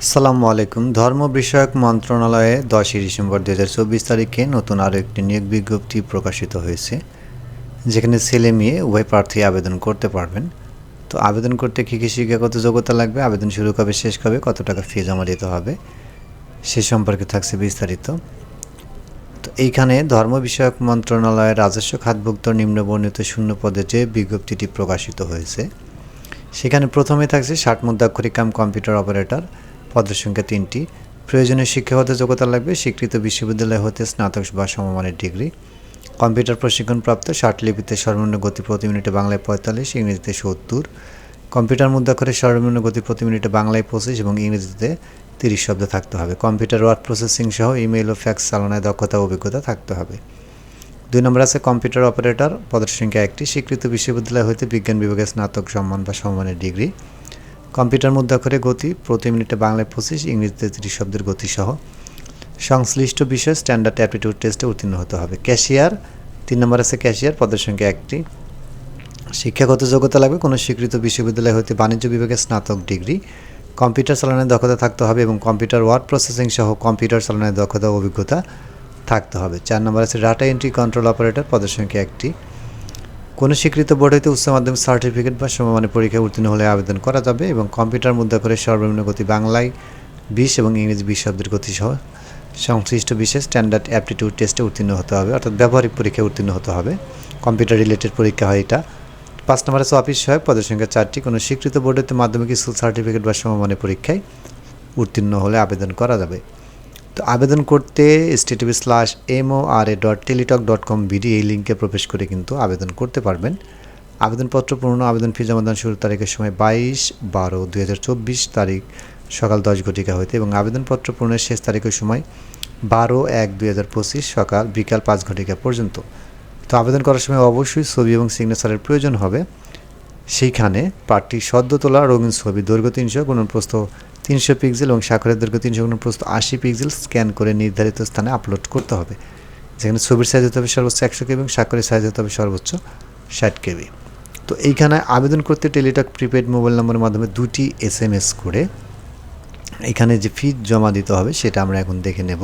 আসসালামু আলাইকুম। ধর্ম বিষয়ক মন্ত্রণালয়ে 10ই ডিসেম্বর 2024 তারিখে নতুন আরও একটি নিয়োগ বিজ্ঞপ্তি প্রকাশিত হয়েছে, যেখানে ছেলে মেয়ে উভয় প্রার্থী আবেদন করতে পারবেন। তো আবেদন করতে কী কী শিক্ষাগত যোগ্যতা লাগবে, আবেদন শুরু কবে শেষ কবে, কত টাকা ফি জমা দিতে হবে, সে সম্পর্কে থাকছে বিস্তারিত। তো এইখানে ধর্ম বিষয়ক মন্ত্রণালয়ের রাজস্ব খাতভুক্ত নিম্নবর্ণিত শূন্য পদে যে বিজ্ঞপ্তিটি প্রকাশিত হয়েছে, সেখানে প্রথমে থাকছে 60 মুদ্রাক্ষরিক কম্পিউটার অপারেটর, পদের সংখ্যা 3টি। প্রয়োজনীয় শিক্ষাগত যোগ্যতা লাগবে স্বীকৃত বিশ্ববিদ্যালয় হতে স্নাতক বা সমমানের ডিগ্রি, কম্পিউটার প্রশিক্ষণপ্রাপ্ত, 60 লিপিতে সর্বনিম্ন গতি প্রতি মিনিটে বাংলায় 45, ইংরেজিতে 70, কম্পিউটার মুদ্রাক্ষরে সর্বনিম্ন গতি প্রতি মিনিটে বাংলায় 25 এবং ইংরেজিতে 30 শব্দ থাকতে হবে। কম্পিউটার ওয়ার্ড প্রসেসিং সহ ইমেইল ও ফ্যাক্স চালনায় দক্ষতা ও অভিজ্ঞতা থাকতে হবে। 2 নম্বর আছে কম্পিউটার অপারেটর, পদের সংখ্যা 1টি, স্বীকৃত বিশ্ববিদ্যালয় হতে বিজ্ঞান বিভাগে স্নাতক সম্মান বা সমমানের ডিগ্রি, কম্পিউটার মুদ্রাক্ষরে গতি প্রতি মিনিটে বাংলায় 25, ইংরেজিতে 30 শব্দের গতিসহ সংশ্লিষ্ট বিষয় স্ট্যান্ডার্ড অ্যাপটিটিউড টেস্টে উত্তীর্ণ হতে হবে। ক্যাশিয়ার, 3 নম্বর আছে ক্যাশিয়ার, পদের সংখ্যা 1টি, শিক্ষাগত যোগ্যতা লাগবে কোনো স্বীকৃত বিশ্ববিদ্যালয় হতে বাণিজ্য বিভাগে স্নাতক ডিগ্রি, কম্পিউটার চালানোর দক্ষতা থাকতে হবে এবং কম্পিউটার ওয়ার্ড প্রসেসিং সহ কম্পিউটার চালানোর দক্ষতা ও অভিজ্ঞতা থাকতে হবে। 4 নম্বর আছে ডাটা এন্ট্রি কন্ট্রোল অপারেটর, পদের সংখ্যা 1টি, কোনো স্বীকৃত বোর্ড হইতে উচ্চ মাধ্যমিক সার্টিফিকেট বা সমমানের পরীক্ষায় উত্তীর্ণ হলে আবেদন করা যাবে এবং কম্পিউটার মুদ্রাক্ষরে সর্বনিম্ন গতি বাংলায় 20 এবং ইংরেজি 20 শব্দের গতিসহ সংশ্লিষ্ট বিশেষ স্ট্যান্ডার্ড অ্যাপটিটিউড টেস্টে উত্তীর্ণ হতে হবে, অর্থাৎ ব্যবহারিক পরীক্ষায় উত্তীর্ণ হতে হবে। কম্পিউটার রিলেটেড পরীক্ষা হয় এটা। 5 নম্বর আছে অফিস সহায়ক, পদের সংখ্যা 4টি, কোনো স্বীকৃত বোর্ড হইতে মাধ্যমিক স্কুল সার্টিফিকেট বা সমমানের পরীক্ষায় উত্তীর্ণ হলে আবেদন করা যাবে। তো আবেদন করতে https://mora.teletalk.com/bd এই লিঙ্কে প্রবেশ করে কিন্তু আবেদন করতে পারবেন। আবেদনপত্র পূর্ণ, আবেদন ফি জমাদান শুরুর তারিখের সময় 22/12/2024 তারিখ সকাল 10 ঘটিকা হইতে এবং আবেদনপত্র পূরণের শেষ তারিখের সময় 12/1/2025 বিকাল 5 ঘটিকা পর্যন্ত। তো আবেদন করার সময় অবশ্যই ছবি এবং সিগনেচারের প্রয়োজন হবে। সেইখানে প্রার্থী সদ্য তোলা রঙিন ছবি, দৈর্ঘ্য 300 গুণন প্রস্থ 300 পিক্সেল এবং স্বাক্ষরের দৈর্ঘ্য 300 গুণন প্রস্থ 80 পিক্সেল স্ক্যান করে নির্ধারিত স্থানে আপলোড করতে হবে, যেখানে ছবির সাইজ হতে হবে সর্বোচ্চ 100 কেবি এবং স্বাক্ষরের সাইজ হতে হবে সর্বোচ্চ 60 কেবি। তো এইখানে আবেদন করতে টেলিটক প্রিপেড মোবাইল নম্বরের মাধ্যমে 2টি SMS করে এখানে যে ফি জমা দিতে হবে সেটা আমরা এখন দেখে নেব।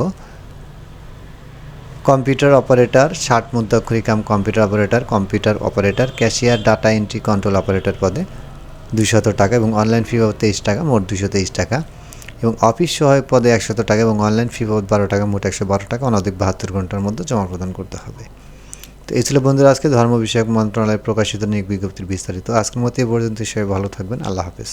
কম্পিউটার অপারেটর 60 মুদ্রাক্ষরিক computer operator, cashier, data entry control operator পদে 200 টাকা এবং অনলাইন ফি বাবদ 23 টাকা, মোট 223 টাকা এবং অফিস সহায়ক পদে 100 টাকা এবং অনলাইন ফি বাবদ 12 টাকা, মোট 112 টাকা অনধিক 72 ঘন্টার মধ্যে জমা প্রদান করতে হবে। তো এই ছিল বন্ধুরা আজকে ধর্ম বিষয়ক মন্ত্রণালয়ে প্রকাশিত নিয়োগ বিজ্ঞপ্তির বিস্তারিত। আজকের মতো এই পর্যন্ত, সবাই ভালো থাকবেন। আল্লাহ হাফেজ।